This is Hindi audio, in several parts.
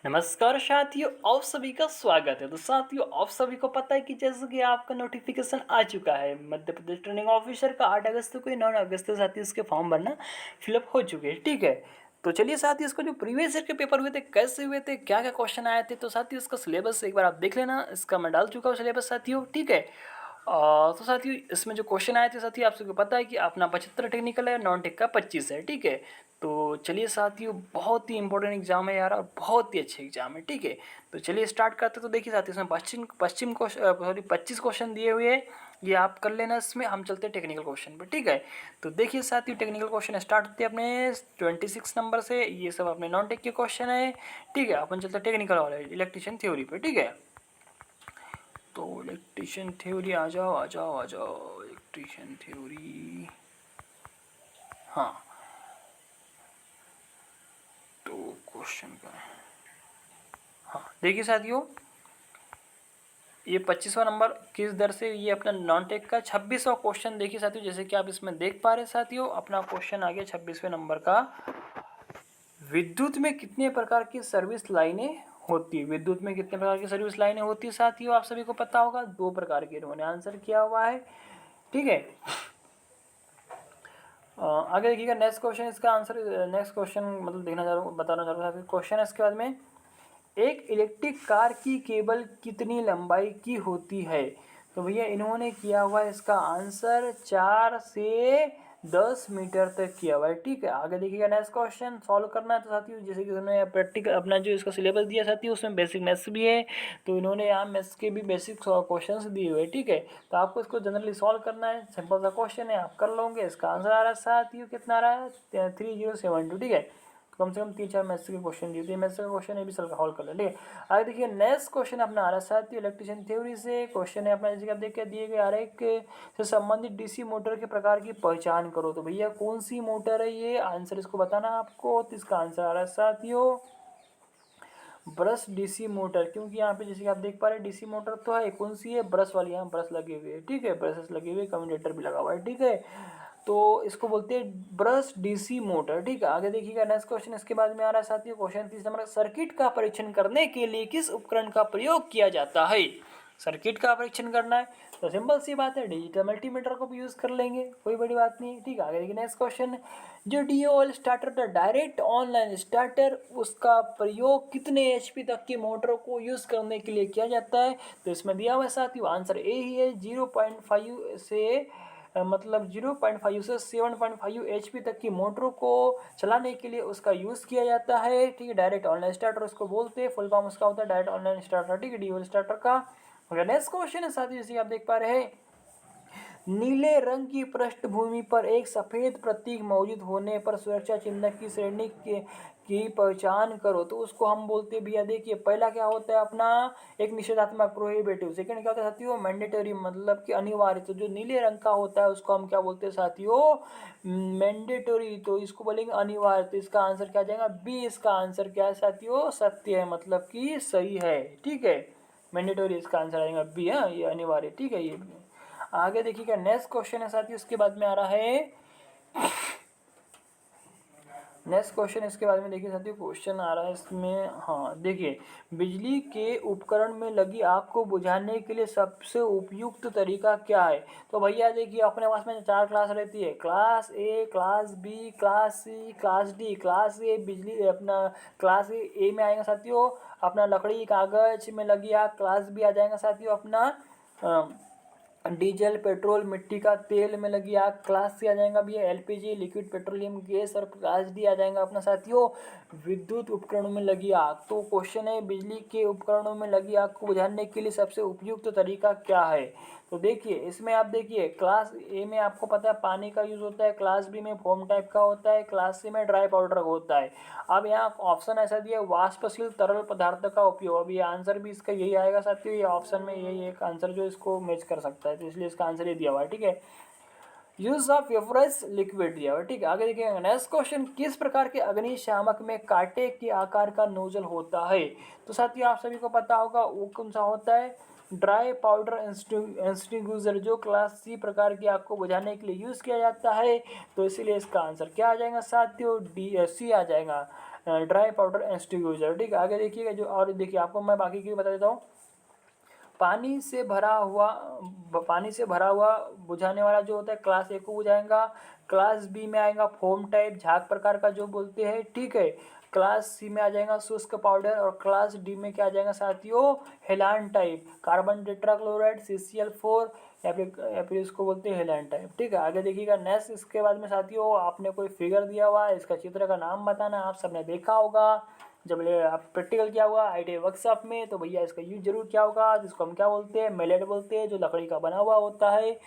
नमस्कार साथियों, आप सभी का स्वागत है। तो साथियों, आप सभी को पता है कि जैसे कि आपका नोटिफिकेशन आ चुका है मध्य प्रदेश ट्रेनिंग ऑफिसर का 8 अगस्त को, 9 अगस्त से साथियों इसके फॉर्म भरना फिलअप हो चुके हैं। ठीक है, तो चलिए साथियों, इसको जो प्रीवियस ईयर के पेपर हुए थे कैसे हुए थे, क्या क्या क्वेश्चन आए थे, तो साथियों इसका सिलेबस एक बार आप देख लेना। इसका मैं डाल चुका हूँ सिलेबस साथियों। ठीक है, तो साथियों इसमें जो क्वेश्चन आए थे साथियों, आप सबको पता है कि अपना 75 टेक्निकल है, नॉन टेक का 25 है। ठीक है, तो चलिए साथियों, बहुत ही इंपॉर्टेंट एग्जाम है यार, और बहुत ही अच्छे एग्जाम है। ठीक है, तो चलिए स्टार्ट करते। तो देखिए साथियों, इसमें पश्चिम पश्चिम क्वेश्चन, सॉरी 25 क्वेश्चन दिए हुए हैं, ये आप कर लेना। इसमें हम चलते हैं टेक्निकल क्वेश्चन पर। ठीक है, तो देखिए साथियों, टेक्निकल क्वेश्चन स्टार्ट होते हैं अपने 26 नंबर से। ये सब अपने नॉन टेक के क्वेश्चन है। ठीक है, अपन चलते हैं टेक्निकल वाले इलेक्ट्रिशियन थ्योरी पे। ठीक है, तो इलेक्ट्रिशियन थ्योरी आ जाओ आ जाओ आ जाओ, इलेक्ट्रिशियन थ्योरी। हाँ, तो क्वेश्चन का, हाँ देखिए साथियों, ये 25वां नंबर किस दर से, ये अपना नॉन टेक का 26वां क्वेश्चन। देखिए साथियों, जैसे कि आप इसमें देख पा रहे साथियों, अपना क्वेश्चन आ गया 26वें नंबर का। विद्युत में कितने प्रकार की सर्विस लाइनें होती है? विद्युत में कितने प्रकार की सर्विस लाइनें होती है साथियों, आप सभी को पता होगा, 2 प्रकार की इन्होंने आंसर किया हुआ है। ठीक है, आगे देखिएगा नेक्स्ट क्वेश्चन, इसका आंसर नेक्स्ट क्वेश्चन मतलब देखना चाह रहा हूँ, बताना चाह रहा हूँ क्वेश्चन है इसके बाद में। एक इलेक्ट्रिक कार की केबल कितनी लंबाई की होती है? तो भैया इन्होंने किया हुआ है इसका आंसर 4 से 10 मीटर तक किया हुआ है। ठीक है, आगे देखिएगा नेक्स्ट क्वेश्चन सॉल्व करना है। तो साथियों जैसे कि उन्होंने प्रैक्टिकल अपना जो इसका सिलेबस दिया साथियों, उसमें बेसिक मैथ्स भी है, तो इन्होंने यहाँ मैथ्स के भी बेसिक क्वेश्चन दिए हुए हैं। ठीक है, तो आपको इसको जनरली सॉल्व करना है, सिंपल सा क्वेश्चन है, आप कर लोगे। इसका आंसर आ रहा है साथियों, कितना आ रहा है 3072। ठीक है, कम से कम 3-4 मैथ्स के क्वेश्चन दिए थे, मैथ्स का क्वेश्चन ये भी सॉल्व कर लें। ठीक है, आगे देखिए नेक्स्ट क्वेश्चन अपना आ रहा है साथियों, इलेक्ट्रिशियन थ्योरी से क्वेश्चन है अपना, जैसे कि आप देखिए दिए गए आरेख से संबंधित डीसी मोटर के प्रकार की पहचान करो। तो भैया कौन सी मोटर है ये, आंसर इसको बताना आपको। तो इसका आंसर आ रहा है साथियों ब्रश डीसी मोटर, क्योंकि यहाँ पे जैसे कि आप देख पा रहे हैं डीसी मोटर तो है, कौन सी है, ब्रश वाली, यहाँ ब्रश लगे हुए हैं। ठीक है, ब्रशेस लगे हुए, कम्यूटेटर भी लगा हुआ है। ठीक है, तो इसको बोलते हैं ब्रश डीसी मोटर। ठीक है, आगे देखिएगा नेक्स्ट क्वेश्चन इसके बाद में आ रहा है साथियों, क्वेश्चन 30 नंबर, सर्किट का परीक्षण करने के लिए किस उपकरण का प्रयोग किया जाता है? सर्किट का परीक्षण करना है तो सिंपल सी बात है, डिजिटल मल्टीमीटर को भी यूज कर लेंगे, कोई बड़ी बात नहीं है। ठीक है, आगे देखिए नेक्स्ट क्वेश्चन, जो डीओएल स्टार्टर था, डायरेक्ट ऑनलाइन स्टार्टर, उसका प्रयोग कितने एचपी तक की मोटरों को यूज करने के लिए किया जाता है? तो इसमें दिया हुआ है साथियों, आंसर ए ही है, 0.5 से मतलब 0.5 से 7.5 एचपी तक की मोटरों को चलाने के लिए उसका यूज़ किया जाता है। ठीक है, डायरेक्ट ऑनलाइन स्टार्टर उसको बोलते हैं, फुल फॉर्म उसका होता है डायरेक्ट ऑनलाइन स्टार्टर। ठीक है, डीओएल स्टार्टर का। नेक्स्ट क्वेश्चन है साथियों, जैसे आप देख पा रहे हैं, नीले रंग की पृष्ठभूमि पर एक सफेद प्रतीक मौजूद होने पर सुरक्षा चिन्ह की श्रेणी की पहचान करो। तो उसको हम बोलते हैं भैया, देखिए पहला क्या होता है अपना, एक निषेधात्मक प्रोहिबिटिव, सेकंड क्या होता है साथियों, मैंडेटरी मतलब कि अनिवार्य। तो जो नीले रंग का होता है उसको हम क्या बोलते हैं साथियों, मैंडेटरी, तो इसको बोलेंगे अनिवार्य। तो इसका आंसर क्या जाएगा, बी। इसका आंसर क्या है साथियों, सत्य है, मतलब कि सही है। ठीक है, मैंडेटरी इसका आंसर आएगा बी। हाँ, ये अनिवार्य। ठीक है, ये आगे देखिएगा नेक्स्ट क्वेश्चन है साथियों, इसके बाद में आ रहा है नेक्स्ट क्वेश्चन, इसके बाद में देखिए साथियों क्वेश्चन आ रहा है इसमें। हाँ देखिए, बिजली के उपकरण में लगी आग को बुझाने के लिए सबसे उपयुक्त तरीका क्या है? तो भैया देखिए, अपने पास में 4 क्लास रहती है, class A, class B, class C, class D. Class A बिजली अपना, क्लास ए में आएगा साथियों अपना लकड़ी कागज में लगी आग। क्लास बी आ जाएगा साथियों अपना डीजल पेट्रोल मिट्टी का तेल में लगी आग। क्लास सी आ जाएगा भैया एलपीजी लिक्विड पेट्रोलियम गैस। और क्लास डी आ जाएगा अपना साथियों विद्युत उपकरणों में लगी आग। तो क्वेश्चन है, बिजली के उपकरणों में लगी आग को बुझाने के लिए सबसे उपयुक्त तरीका क्या है? तो देखिए इसमें आप देखिए, क्लास ए में आपको पता है पानी का यूज होता है, क्लास बी में फोम टाइप का होता है, क्लास सी में ड्राई पाउडर होता है। अब यहाँ ऑप्शन ऐसा दिया, वाष्पशील तरल पदार्थ का उपयोग। अब ये आंसर भी इसका यही आएगा साथियों, ये ऑप्शन में यही एक आंसर जो इसको मैच कर सकता है, तो इसलिए इसका आंसर ये दिया हुआ है। ठीक है, यूज ऑफ वेपराइज लिक्विड दिया हुआ है। ठीक है, आगे देखिए नेक्स्ट क्वेश्चन, किस प्रकार के अग्निशामक में कांटे के आकार का नोजल होता है? तो साथियों आप सभी को पता होगा वो कौन सा होता है, ड्राई पाउडर इंस्टिंग्विशर, जो क्लास सी प्रकार की आग को बुझाने के लिए यूज किया जाता है। तो इसीलिए इसका आंसर क्या आ जाएगा साथियों, डी सी आ जाएगा, ड्राई पाउडर एक्सटिंग्विशर। ठीक है, आगे देखिएगा जो, और देखिए आपको मैं बाकी की बता देता हूँ। पानी से भरा हुआ बुझाने वाला जो होता है क्लास ए को बुझाएगा। क्लास बी में आएगा फोम टाइप झाग प्रकार का जो बोलते हैं। ठीक है, क्लास सी में आ जाएगा शुष्क पाउडर, और क्लास डी में क्या आ जाएगा साथियों, हेलान टाइप कार्बन टेट्राक्लोराइड CCl4, या फिर इसको बोलते हैं हेलान टाइप। ठीक है, आगे देखिएगा नेक्स्ट। इसके बाद में साथियों आपने कोई फिगर दिया हुआ है, इसका चित्र का नाम बताना। आप सबने देखा होगा जब आप प्रैक्टिकल किया होगा ITI वर्कशॉप में, तो भैया इसका यूज जरूर किया होगा, जिसको हम क्या बोलते हैं, मैलेट बोलते हैं, जो लकड़ी का बना हुआ होता है।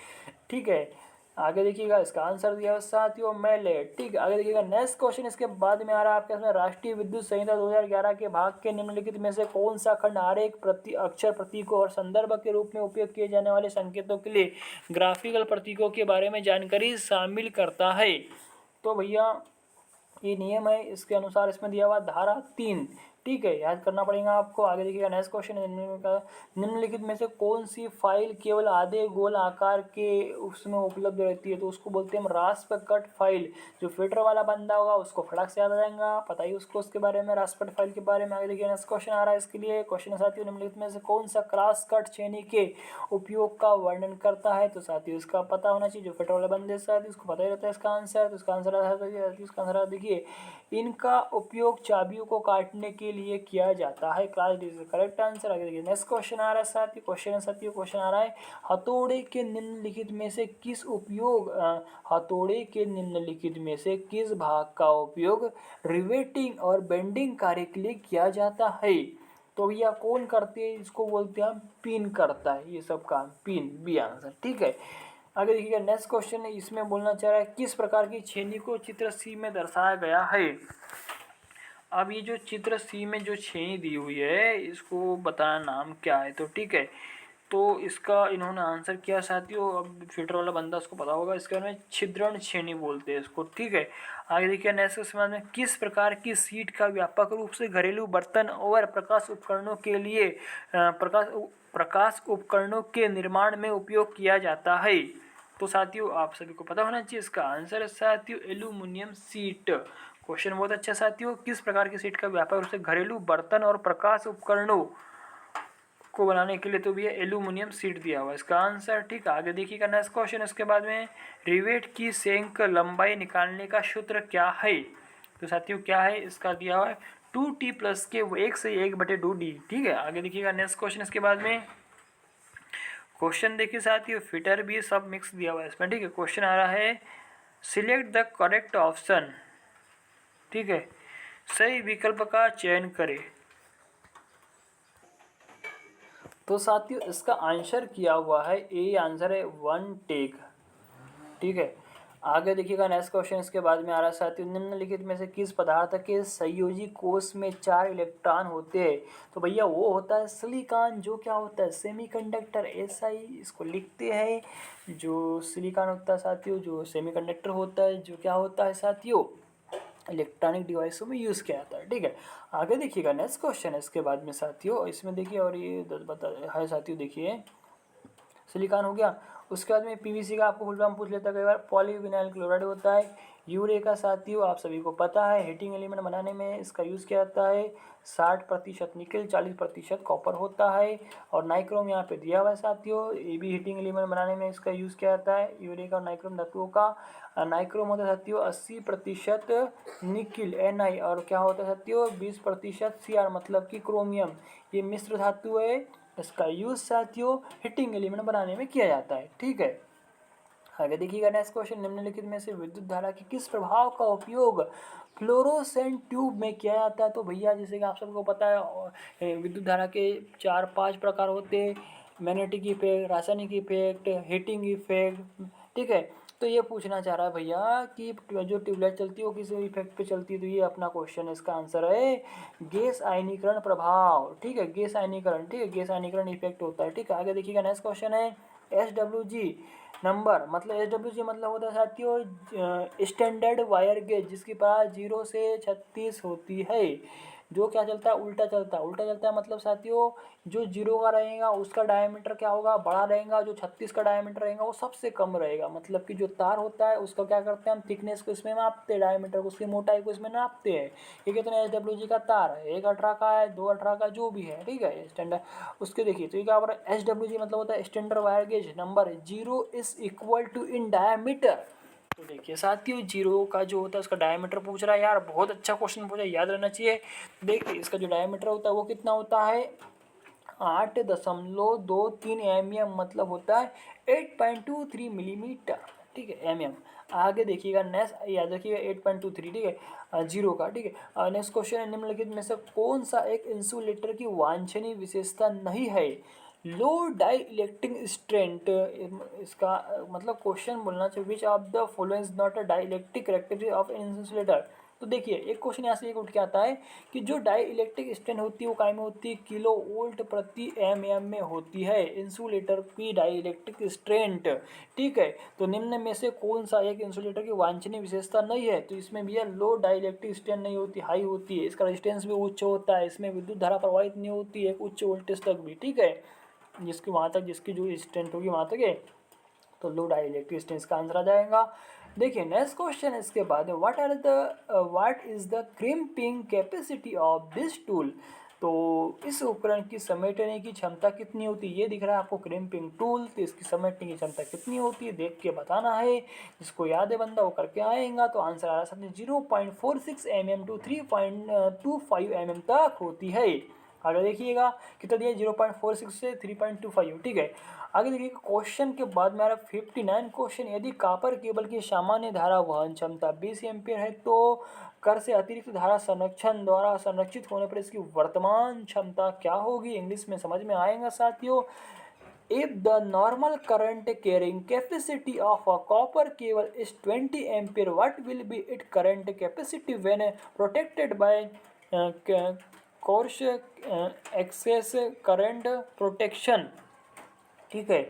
ठीक है, आगे देखिएगा इसका आंसर दिया है साथियों, मैलेट। ठीक है, आगे देखिएगा नेक्स्ट क्वेश्चन इसके बाद में आ रहा है आपके इसमें, राष्ट्रीय विद्युत संहिता 2011 के भाग के निम्नलिखित में से कौन सा खंड आरेख अक्षर प्रतीकों और संदर्भ के रूप में उपयोग किए जाने वाले संकेतों के लिए ग्राफिकल प्रतीकों के बारे में जानकारी शामिल करता है। तो भैया ये नियम है, इसके अनुसार इसमें दिया हुआ धारा 3। ठीक है, याद करना पड़ेगा आपको। आगे देखिएगा नेक्स्ट क्वेश्चन, निम्नलिखित में से कौन सी फाइल केवल आधे गोल आकार के उसमें उपलब्ध रहती है, तो उसको बोलते हैं हम रास्प कट फाइल। जो फिटर वाला बंदा होगा उसको फटाक से याद आ जाएगा, पता ही उसको उसके बारे में, रास्प कट फाइल के बारे में। आगे देखिए नेक्स्ट क्वेश्चन आ रहा है इसके लिए। क्वेश्चन साथियों, निम्नलिखित में से कौन सा क्रॉस कट छेनी के उपयोग का वर्णन करता है, तो साथियों इसका पता होना चाहिए। जो फिटर वाला बंदे साथ इसको पता ही रहता है इसका आंसर, तो इसका आंसर देखिए, इनका उपयोग चाबियों को काटने के लिए किया जाता है। Class D is correct answer. आगे देखिए नेक्स्ट क्वेश्चन आ रहा है साथियों, क्वेश्चन आ रहा है, हथौड़े के निम्नलिखित में से किस भाग का उपयोग रिवेटिंग और बेंडिंग कार्य के लिए किया जाता है, तो भैया कौन करते हैं, इसको बोलते हैं हम पिन करता है ये सब काम, पिन, बी आंसर। ठीक है, आगे देखिएगा नेक्स्ट क्वेश्चन है, इसमें बोलना चाह रहा है किस प्रकार की छेनी को चित्र सी में दर्शाया गया है। अब ये जो चित्र सी में जो छेनी दी हुई है इसको बताना नाम क्या है, तो ठीक है, तो इसका इन्होंने आंसर किया साथियों। अब फिटर वाला बंदा उसको पता होगा, इसके बारे में छिद्रण छेनी बोलते हैं इसको। ठीक है, आगे देखिए नेक्स्ट क्वेश्चन में, किस प्रकार की सीट का व्यापक रूप से घरेलू बर्तन और प्रकाश उपकरणों के लिए प्रकाश उपकरणों के निर्माण में उपयोग किया जाता है, तो साथियों आप सभी को पता होना चाहिए इसका आंसर है साथियों एल्यूमिनियम सीट। क्वेश्चन बहुत अच्छा साथियों, किस प्रकार की सीट का व्यापक रूप से घरेलू बर्तन और प्रकाश उपकरणों को बनाने के लिए, तो भी एल्यूमिनियम सीट दिया हुआ इसका आंसर। ठीक है, आगे देखिएगा नेक्स्ट क्वेश्चन इसके बाद में, रिवेट की सेंक लंबाई निकालने का सूत्र क्या है, तो साथियों क्या है इसका दिया हुआ है 2t प्लस के 1/2d। ठीक है, आगे देखिएगा नेक्स्ट क्वेश्चन इसके बाद में, क्वेश्चन देखिए साथियों, फिटर भी सब मिक्स दिया हुआ है इसमें। ठीक है, क्वेश्चन आ रहा है, सिलेक्ट द करेक्ट ऑप्शन। ठीक है, सही विकल्प का चयन करें, तो साथियों इसका आंसर किया हुआ है ए, आंसर है 1 टेक। ठीक है, आगे देखिएगा नेक्स्ट क्वेश्चन इसके बाद में आ रहा है साथियों, निम्नलिखित में से किस पदार्थ के संयोजी कोष में 4 इलेक्ट्रॉन होते हैं, तो भैया वो होता है सिलिकॉन, जो क्या होता है सेमीकंडक्टर, ऐसा ही इसको लिखते हैं। जो सिलिकॉन होता है साथियों, जो सेमीकंडक्टर होता है, जो क्या होता है साथियों इलेक्ट्रॉनिक डिवाइसों में यूज़ किया जाता है। ठीक है, आगे देखिएगा नेक्स्ट क्वेश्चन है इसके बाद में साथियों, इसमें देखिए, और ये बता है साथियों, देखिए सिलिकॉन हो गया, उसके बाद में PVC का आपको फुल फॉर्म पूछ लेता है कई बार, पॉलीविनाइल क्लोराइड होता है। यूरेका साथियों आप सभी को पता है, हीटिंग एलिमेंट बनाने में इसका यूज़ किया जाता है। 60% निकल, 40% कॉपर होता है। और नाइक्रोम यहाँ पे दिया हुआ है साथियों, ये भी हीटिंग एलिमेंट बनाने में इसका यूज़ किया जाता है, यूरेका और नाइक्रोम धातुओं का। नाइक्रोम होता है साथियों 80% निकिल Ni, और क्या होता है साथियों 20% Cr, मतलब कि क्रोमियम। ये मिश्र धातु है, इसका यूज साथियों हीटिंग एलिमेंट बनाने में किया जाता है। ठीक है, आगे देखिएगा नेक्स्ट क्वेश्चन, निम्नलिखित में से विद्युत धारा के किस प्रभाव का उपयोग फ्लोरोसेंट ट्यूब में किया जाता है, तो भैया जैसे कि आप सबको पता है विद्युत धारा के 4-5 प्रकार होते हैं, मैग्नेटिक इफेक्ट, रासायनिक इफेक्ट, हीटिंग इफेक्ट। ठीक है, तो ये पूछना चाह रहा है भैया कि जो ट्यूबलाइट चलती है वो किस इफेक्ट पे चलती है, तो ये अपना क्वेश्चन है, इसका आंसर है गैस आयनीकरण प्रभाव। ठीक है, गैस आयनीकरण, ठीक है, गैस आयनीकरण इफेक्ट होता है। ठीक है, आगे देखिएगा नेक्स्ट क्वेश्चन है, SWG नंबर, मतलब SWG मतलब होता है साथियों स्टैंडर्ड वायर गेज, जिसकी पास 0 से 36 होती है। जो क्या चलता है, उल्टा चलता है। उल्टा चलता है मतलब साथियों जो 0 का रहेगा उसका डायमीटर क्या होगा, बड़ा रहेगा। जो 36 का डायमीटर रहेगा वो सबसे कम रहेगा। मतलब कि जो तार होता है उसका क्या करते हैं हम, थिकनेस को इसमें मापते हैं, डायमीटर को, उसकी मोटाई को इसमें नापते हैं। ये कितना SWG का तार है, 1/18 का है, 2/18 का, जो भी है, ठीक है, स्टैंडर्ड। उसके देखिए तो ये क्या बोल रहा है, SWG मतलब होता है standard wire gauge number 0 is equal to in diameter. तो देखिए साथियों 0 का जो होता है उसका डायमीटर पूछ रहा है यार, बहुत अच्छा क्वेश्चन पूछा, याद रहना चाहिए। देखिए इसका जो डायमीटर होता है वो कितना होता है, 8.23 mm, मतलब होता है 8.23 मिलीमीटर, ठीक है, mm। आगे देखिएगा नेक्स्ट, याद रखिएगा 8.23, ठीक है, 0 का, ठीक है। नेक्स्ट क्वेश्चन है, निम्नलिखित में से कौन सा एक इंसुलेटर की वांछनीय विशेषता नहीं है। लो डाई इलेक्ट्रिक स्ट्रेंथ, इसका मतलब क्वेश्चन बोलना चाहिए which of the following is not a dielectric characteristic of an insulator. तो देखिए एक क्वेश्चन यहाँ से एक उठ के आता है कि जो डाई इलेक्ट्रिक स्ट्रेंथ होती है वो काय में होती है, किलो वोल्ट प्रति mm में होती है इंसुलेटर की डाई इलेक्ट्रिक स्ट्रेंथ, ठीक है। तो निम्न में से कौन सा एक इंसुलेटर की वांछनीय विशेषता नहीं है, तो इसमें भी है लो डाई इलेक्ट्रिक स्ट्रेंथ नहीं होती, हाई होती है। इसका रेजिस्टेंस भी उच्च होता है, इसमें विद्युत धारा प्रवाहित नहीं होती है उच्च वोल्टेज तक भी, ठीक है, जिसकी वहाँ तक जिसकी जो स्ट्रेंथ होगी वहाँ तक है। तो लो डाई इलेक्ट्रिक स्ट्रेंथ का आंसर आ जाएगा। देखिए नेक्स्ट क्वेश्चन है इसके बाद, what is the crimping capacity of this tool. तो इस उपकरण की समेटने की क्षमता कितनी होती है, ये दिख रहा है आपको क्रिम्पिंग टूल, तो इसकी समेटने की क्षमता कितनी होती है देख के बताना है। जिसको याद है बंदा वो करके आएगा। तो आंसर आ रहा है 0.46 mm टू 3.25 mm तक होती है। आगे देखिएगा कितना दिया, 0.46 से 3.25, ठीक है। आगे देखिए क्वेश्चन के बाद में आ रहा 59 क्वेश्चन, यदि कॉपर केबल की सामान्य धारा वहन क्षमता 20 एम्पीयर है तो कर से अतिरिक्त धारा संरक्षण द्वारा संरक्षित होने पर इसकी वर्तमान क्षमता क्या होगी। इंग्लिश में समझ में आएगा साथियों। If the normal current carrying capacity of a copper cable is 20 ampere, what will be its current capacity when protected by coarse excess current protection, ठीक है।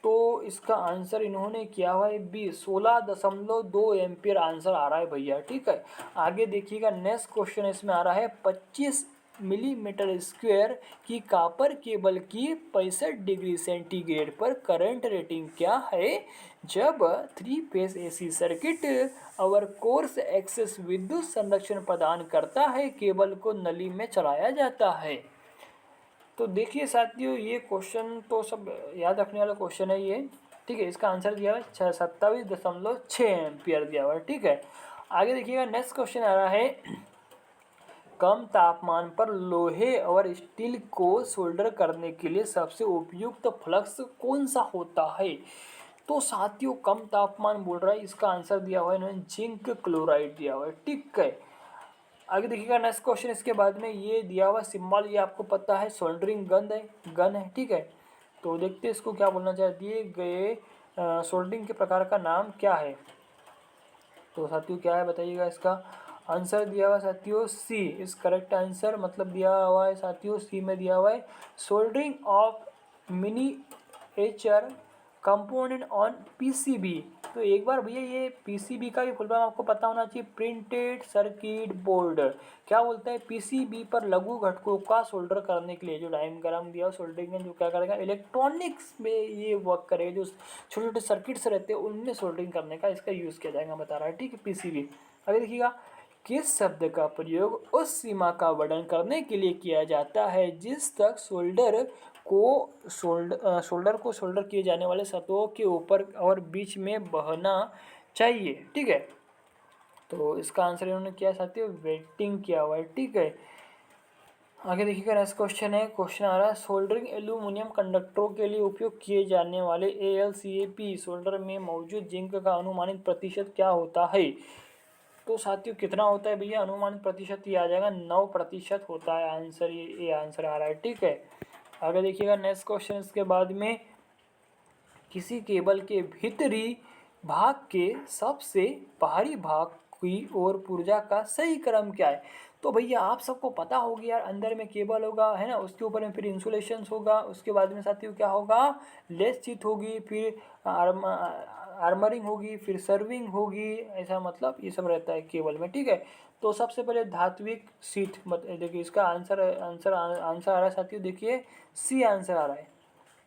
तो इसका आंसर इन्होंने किया हुआ है बी, 16.2 एम्पियर आंसर आ रहा है भैया, ठीक है। आगे देखिएगा नेक्स्ट क्वेश्चन इसमें आ रहा है 25 मिलीमीटर स्क्वायर की कॉपर केबल की 65 डिग्री सेंटीग्रेड पर करंट रेटिंग क्या है जब 3 फेज AC सर्किट और कोर्स एक्सेस विद्युत संरक्षण प्रदान करता है, केबल को नली में चलाया जाता है। तो देखिए साथियों ये क्वेश्चन तो सब याद रखने वाला क्वेश्चन है ये, ठीक है। इसका आंसर दिया हुआ है 27.6 एम्पियर दिया हुआ है, ठीक है। आगे देखिएगा नेक्स्ट क्वेश्चन आ रहा है, कम तापमान पर लोहे और स्टील को सोल्डर करने के लिए सबसे उपयुक्त फ्लक्स कौन सा होता है। तो साथियों कम तापमान बोल रहा है, इसका आंसर दिया हुआ है इन्होंने जिंक क्लोराइड दिया हुआ है, ठीक है। आगे देखिएगा नेक्स्ट क्वेश्चन इसके बाद में ये दिया हुआ सिंबल, ये आपको पता है सोल्डरिंग गन है, ठीक है। तो देखते हैं इसको क्या बोलना चाहिए, दिए गए सोल्डरिंग के प्रकार का नाम क्या है। तो साथियों क्या है बताइएगा, इसका आंसर दिया हुआ है साथियों सी इस करेक्ट आंसर, मतलब दिया हुआ है साथियों सी में दिया हुआ है soldering of miniature component on PCB। तो एक बार भैया ये PCB का भी फुल फॉर्म आपको पता होना चाहिए, प्रिंटेड सर्किट बोर्ड। क्या बोलता है, PCB पर लघु घटकों का सोल्डर करने के लिए जो डायग्राम दिया सोल्डरिंग में जो क्या करेगा, इलेक्ट्रॉनिक्स में ये वर्क करेगा, जो छोटे छोटे सर्किट्स रहते हैं उनमें सोल्डरिंग करने का इसका यूज़ किया जाएगा बता रहा है, ठीक है, PCB। आगे देखिएगा किस शब्द का प्रयोग उस सीमा का वर्णन करने के लिए किया जाता है जिस तक शोल्डर को शोल्डर किए जाने वाले सतहों के ऊपर और बीच में बहना चाहिए, ठीक है। तो इसका आंसर इन्होंने किया साथियों वेटिंग किया हुआ है, ठीक है। आगे देखिएगा नेक्स्ट क्वेश्चन है, क्वेश्चन आ रहा है सोल्डरिंग एल्यूमिनियम कंडक्टरों के लिए उपयोग किए जाने वाले AlCaP सोल्डर में मौजूद जिंक का अनुमानित प्रतिशत क्या होता है। तो साथियों कितना होता है भैया, अनुमानित प्रतिशत ये आ जाएगा 9% होता है आंसर, ये आंसर आ रहा है, ठीक है। आगे देखिएगा नेक्स्ट क्वेश्चन इसके बाद में, किसी केबल के भीतरी भाग के सबसे बाहरी भाग की ओर पुर्जा का सही क्रम क्या है। तो भैया आप सबको पता होगी यार, अंदर में केबल होगा है ना, उसके ऊपर में फिर इंसुलेशन होगा, उसके बाद में साथियों क्या होगा, लेस चित होगी, फिर आर्मरिंग होगी, फिर सर्विंग होगी, ऐसा मतलब ये सब रहता है केबल में, ठीक है। तो सबसे पहले धात्विक शीट, देखिए इसका आंसर आंसर आ रहा है साथियों, देखिए सी आंसर आ रहा है।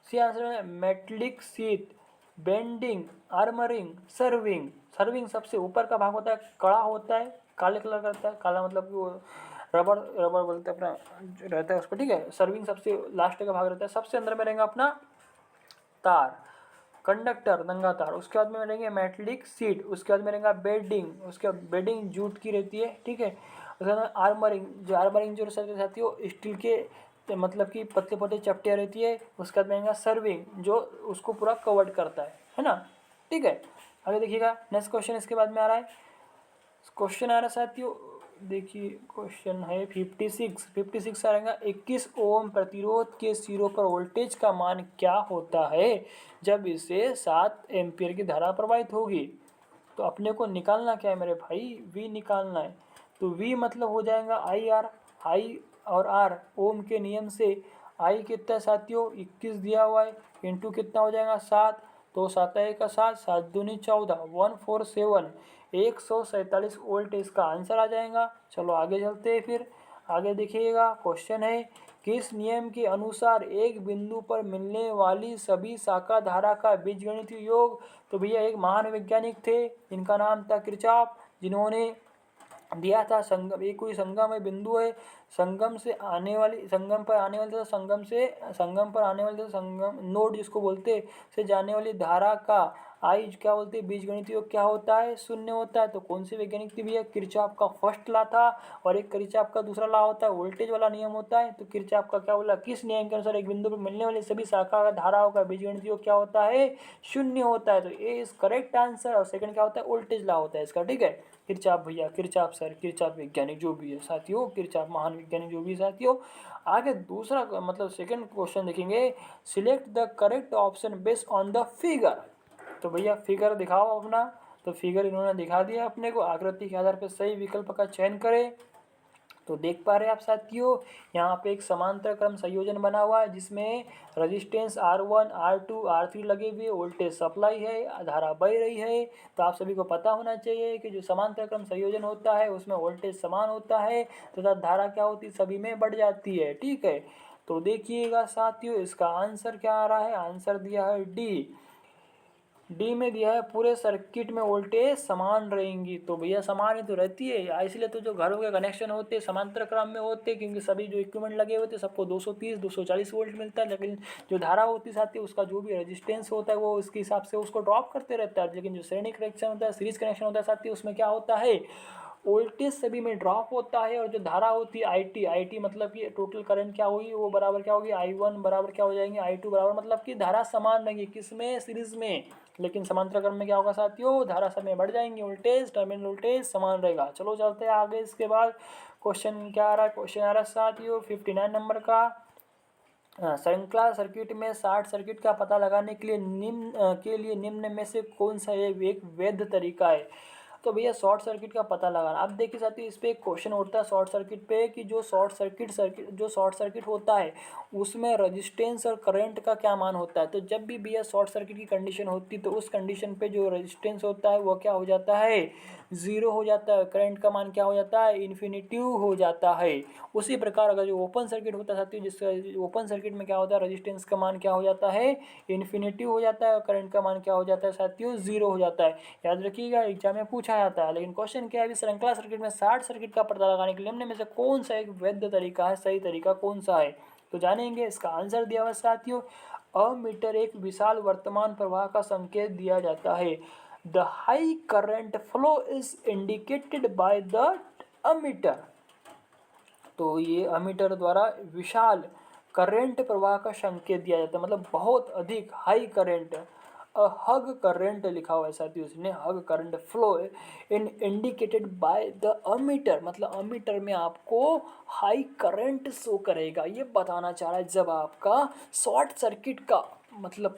सी आंसर है metallic sheet, bending, armouring, serving. Serving सबसे ऊपर का भाग होता है, कड़ा होता है, काले कलर का रहता है, काला मतलब कि वो रबड़ रबड़ बोलते हैं अपना जो रहता है उस पर, ठीक है। सर्विंग सबसे लास्ट का भाग रहता है, सबसे अंदर में रहेगा अपना तार, कंडक्टर, नंगा तार। उसके बाद में रहेंगे मेटलिक सीट, उसके बाद में रहेगा बेडिंग, उसके बाद बेडिंग जूट की रहती है, ठीक है। उसके बाद आर्मरिंग, जो आर्मरिंग जो रहती है स्टील के मतलब कि पतले पतले चपटियाँ रहती है। उसके बाद में रहेगा सर्विंग, जो उसको पूरा कवर्ड करता है ना, ठीक है। आगे देखिएगा नेक्स्ट क्वेश्चन इसके बाद में आ रहा है, क्वेश्चन आ रहा है साथियों, देखिए क्वेश्चन है 56 आ रहेगा, 21 ओम प्रतिरोध के सिरों पर वोल्टेज का मान क्या होता है जब इसे 7 एम्पियर की धारा प्रवाहित होगी। तो अपने को निकालना क्या है मेरे भाई, वी निकालना है। तो वी मतलब हो जाएगा आई आर, आई और आर ओम के नियम से आई कितना है साथियों 21 दिया हुआ है, इंटू कितना हो जाएगा 7, तो 7 का 7, 7 दूनी 14, 147, 147 वोल्ट इसका आंसर आ जाएगा। चलो आगे चलते हैं फिर, आगे देखिएगा क्वेश्चन है, किस नियम के अनुसार एक बिंदु पर मिलने वाली सभी शाखा धारा का बीजगणितीय योग। तो भैया एक महान वैज्ञानिक थे जिनका नाम था किरचॉफ, जिन्होंने दिया था संगम, एक कोई संगम है, बिंदु है, संगम से आने वाली, संगम पर आने वाली, संगम पर आने वाली, संगम नोड जिसको बोलते से जाने वाली धारा का आई क्या बोलते हैं बीजगणितीय योग क्या होता है, शून्य होता है। तो कौन से वैज्ञानिक थे भैया, किरचॉफ का फर्स्ट लॉ था, और एक किरचॉफ का दूसरा लॉ होता है वोल्टेज वाला नियम होता है। तो किरचॉफ का क्या बोला, किस नियम के अनुसार एक बिंदु पर मिलने वाली सभी शाखा धाराओं का बीजगणितीय योग क्या होता है, शून्य होता है। तो ए इज करेक्ट आंसर, और सेकंड क्या होता है, वोल्टेज लॉ होता है इसका, ठीक है। किरचॉफ भैया, किरचॉफ सर, किरचॉफ वैज्ञानिक जो भी है साथियों, किरचॉफ महान वैज्ञानिक जो भी है साथियों। आगे दूसरा मतलब सेकंड क्वेश्चन देखेंगे, select the correct option based on the figure. तो भैया फिगर दिखाओ अपना, तो फिगर इन्होंने दिखा दिया अपने को, आकृति के आधार पर सही विकल्प का चयन करें। तो देख पा रहे हैं आप साथियों, यहाँ पे एक समांतर क्रम संयोजन बना हुआ है जिसमें रेजिस्टेंस R1, R2, R3 लगे हुए, वोल्टेज सप्लाई है, धारा बह रही है। तो आप सभी को पता होना चाहिए कि जो समांतर क्रम संयोजन होता है उसमें वोल्टेज समान होता है तथा धारा क्या होती है, सभी में बढ़ जाती है, ठीक है। तो देखिएगा साथियों इसका आंसर क्या आ रहा है, आंसर दिया है डी में दिया है पूरे सर्किट में वोल्टेज समान रहेंगी। तो भैया समान ही तो रहती है, इसलिए तो जो घरों के कनेक्शन होते हैं समांतर क्रम में होते हैं, क्योंकि सभी जो इक्विपमेंट लगे होते हैं सबको 230 240 वोल्ट मिलता है। लेकिन जो धारा होती है उसका जो भी रेजिस्टेंस होता है वो उसके हिसाब से उसको ड्रॉप करते रहता है। लेकिन जो श्रेणी कनेक्शन होता है, सीरीज कनेक्शन होता है साथियों, उसमें क्या होता है, वोल्टेज सभी में ड्रॉप होता है। और जो धारा होती है आई टी मतलब कि टोटल करंट क्या होगी, वो बराबर क्या होगी, I1 बराबर क्या हो जाएंगे, I2 बराबर, मतलब कि धारा समान रहेंगी किसमें, सीरीज में। लेकिन समांतर क्रम में क्या होगा साथियों, धारा समय बढ़ जाएंगी, वोल्टेज टर्मिनल वोल्टेज समान रहेगा। चलो चलते हैं आगे। इसके बाद क्वेश्चन क्या आ रहा है, क्वेश्चन आ रहा है साथियों 59 नंबर का, श्रृंखला सर्किट में शॉर्ट सर्किट का पता लगाने के लिए निम्न में से कौन सा एक वैध तरीका है। तो भैया शॉर्ट सर्किट का पता लगाना, अब देखिए साथियों इस पे एक क्वेश्चन उठता है शॉर्ट सर्किट पे कि जो शॉर्ट सर्किट होता है उसमें रेजिस्टेंस और करंट का क्या मान होता है। तो जब भी भैया शॉर्ट सर्किट की कंडीशन होती है तो उस कंडीशन पे जो रेजिस्टेंस होता है वो क्या हो जाता है, ज़ीरो हो जाता है, करंट का मान क्या हो जाता है, इन्फिनिटिव हो जाता है। उसी प्रकार अगर जो ओपन सर्किट होता है साथियों, जिसका ओपन सर्किट में क्या होता है, रेजिस्टेंस का मान क्या हो जाता है, इन्फिनिटिव हो जाता है, और करंट का मान क्या हो जाता है साथियों, जीरो हो जाता है। याद रखिएगा एग्जाम में पूछा जाता है। लेकिन क्वेश्चन क्या है, श्रृंखला सर्किट में शॉर्ट सर्किट का पता लगाने के लिए निम्न में से कौन सा एक वैध तरीका है, सही तरीका कौन सा है। तो जानेंगे, इसका आंसर दिया हुआ साथियों, अमीटर एक विशाल वर्तमान प्रवाह का संकेत दिया जाता है। The high current flow is indicated by the ammeter. तो ये अमीटर द्वारा विशाल करंट प्रवाह का संकेत दिया जाता है, मतलब बहुत अधिक हाई करंट, हग करंट लिखा हुआ है साथियों, उसने हग current flow in indicated by the ammeter, मतलब अमीटर में आपको हाई करंट शो करेगा। ये बताना चाह रहा है जब आपका शॉर्ट सर्किट का मतलब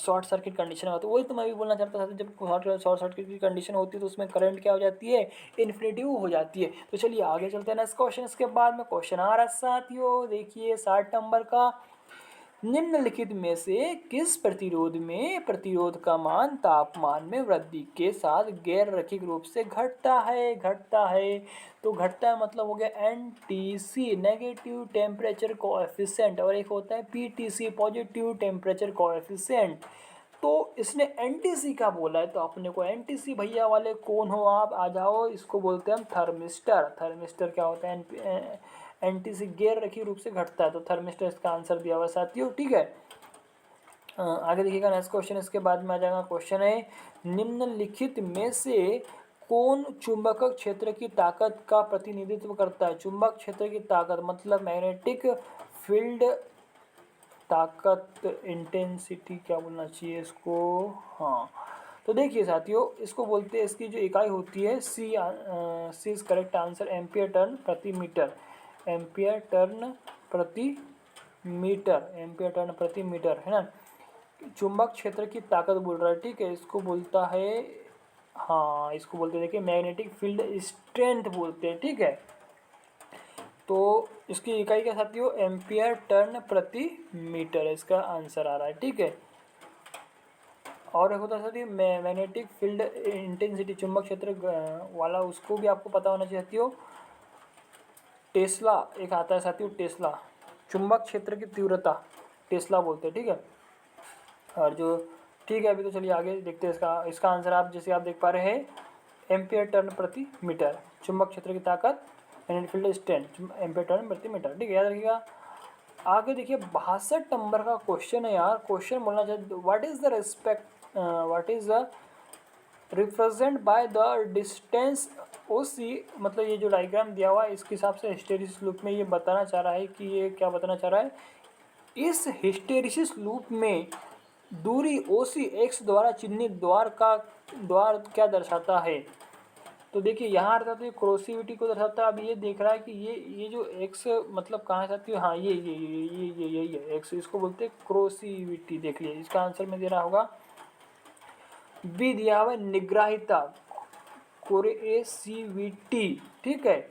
शॉर्ट सर्किट कंडीशन होता है। वही तो मैं भी बोलना चाहता था, जब शॉर्ट सर्किट की कंडीशन होती है तो उसमें करंट क्या हो जाती है, इन्फिनिटिव हो जाती है। तो चलिए आगे चलते हैं नेक्स्ट क्वेश्चन। इसके बाद में क्वेश्चन आ रहा है साथियों, देखिए 60 नंबर का, निम्नलिखित में से किस प्रतिरोध में प्रतिरोध का मान तापमान में वृद्धि के साथ गैर रैखिक रूप से घटता है। तो घटता है मतलब हो गया NTC नेगेटिव टेम्परेचर कोएफिशिएंट, और एक होता है PTC पॉजिटिव टेम्परेचर कोएफिशिएंट। तो इसने NTC का बोला है, तो अपने को NTC भैया वाले कौन हो आप, आ जाओ। इसको बोलते हैं हम थर्मिस्टर। थर्मिस्टर क्या होता है, NTC गैर रैखिक रूप से घटता है, तो थर्मिस्टर इसका आंसर दिया हुआ साथियों। ठीक है, आगे देखिएगा नेक्स्ट क्वेश्चन। इसके बाद में आ जाएगा क्वेश्चन है, निम्नलिखित में से कौन चुंबक क्षेत्र की ताकत का प्रतिनिधित्व करता है। चुंबक क्षेत्र की ताकत मतलब मैग्नेटिक फील्ड ताकत, इंटेंसिटी क्या बोलना चाहिए इसको, हाँ। तो देखिए साथियों, इसको बोलते हैं, इसकी जो इकाई होती है C is correct answer, ampere turn प्रति मीटर। एम्पियर टर्न प्रति मीटर, एम्पियर टर्न प्रति मीटर, है ना। चुंबक क्षेत्र की ताकत बोल रहा है, ठीक है। इसको बोलता है, हाँ इसको बोलते हैं, देखिए मैग्नेटिक फील्ड स्ट्रेंथ बोलते हैं, ठीक है। तो इसकी इकाई क्या साथियों, एम्पियर टर्न प्रति मीटर, इसका आंसर आ रहा है, ठीक है। और एक होता है साथियों मैग्नेटिक फील्ड इंटेंसिटी, चुंबक क्षेत्र वाला, उसको भी आपको पता होना चाहिए साथियों। टेस्ला एक आता है साथियों, टेस्ला चुंबक क्षेत्र की तीव्रता, टेस्ला बोलते हैं, ठीक है। और जो, ठीक है, अभी तो चलिए आगे देखते हैं। इसका आंसर आप जैसे आप देख पा रहे हैं, एम्पियर टर्न प्रति मीटर, चुंबक क्षेत्र की ताकत, magnetic field strength, ampere turn प्रति मीटर, ठीक है, याद रखिएगा। आगे देखिए 62 नंबर का क्वेश्चन है यार। क्वेश्चन बोलना चाहिए, what is the represent by the distance OC, मतलब ये जो डायग्राम दिया हुआ है इसके हिसाब से हिस्टेरिसिस लूप में ये बताना चाह रहा है कि ये क्या बताना चाह रहा है, इस हिस्टेरिसिस लूप में दूरी OC x द्वारा चिन्हित द्वार क्या दर्शाता है। तो देखिए यहाँ रहता, तो ये क्रॉसिविटी को दर्शाता है। अब ये देख रहा है कि ये जो x मतलब कहाँ है साथियों, हाँ ये यही है x, इसको बोलते हैं क्रॉसिविटी। देख लिए, इसका आंसर में दे रहा होगा बी दिया हुआ निग्राहिता, कोरेसिविटी, ठीक है।